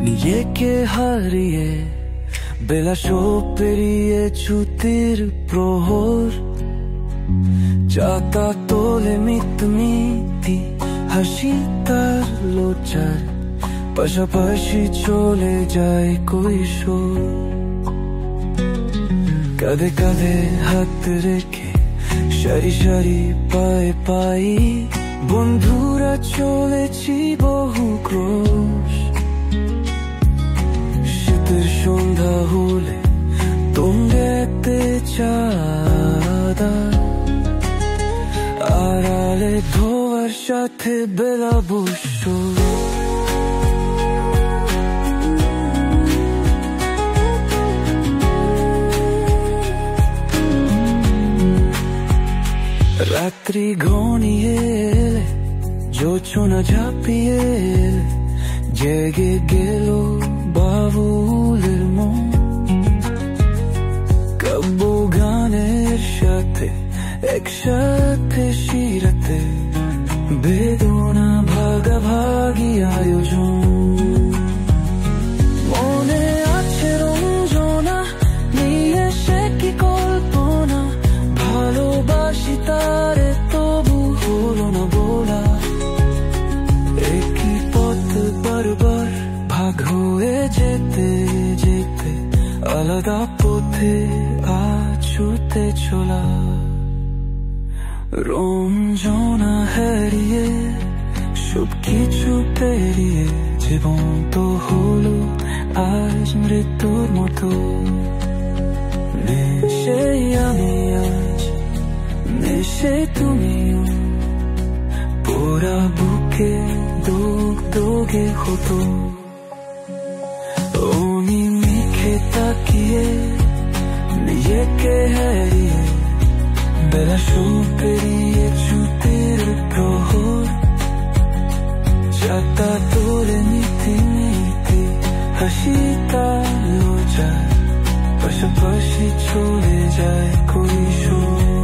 নিজেকে হারিয়ে বেলাসো পেরিয়ে ছুতির প্রহর, চাতা তোলে মিতমিতি হাসি তার লজ্জার, পাশাপাশি চলে যায় কৈশোর। কাঁধে কাঁধে হাত রেখে সারি সারি পায়ে পাই বন্ধুরা চলেছি বহু ক্রোশ। শীতের সন্ধ্যা হলে তোমরাতে চাঁদা, আড়ালে ধোয়ার সাথে বেলা বসো। রাত্রি ঘনিয়ে এলে জোছনা ঝাঁপিয়ে এলে জেগে গেল বাবুলের মন। কাব্য গানের সাথে একসাথে শিরাতে বেদনা ভাগাভাগি আয়োজন। মনে আছে রঞ্জনা নিয়ে সে কি কল্পনা, ভালোবাসি তারে তবু হলো না বলা। একই পথ বারবার ভাগ হয়ে যেতে যেতে আলাদা পথে আছুতে চলা। রঞ্জনা হারিয়ে সব কিছু পেরিয়ে জীবন তো হলো আজ মৃত্যুর মতো। নেশে আমি আজ, নেশে তুমিও, পোড়া বুকে দোগ দোগে হতো। ওনি মিখে তাকিয়ে নিজেকে হারিয়ে বেলাসো পেরিয়ে ছুটির প্রহর, চাতা তোলে মিথি মিথি হাসি তার লজ্জার, পাশাপাশি চলে যায় কৈশোর।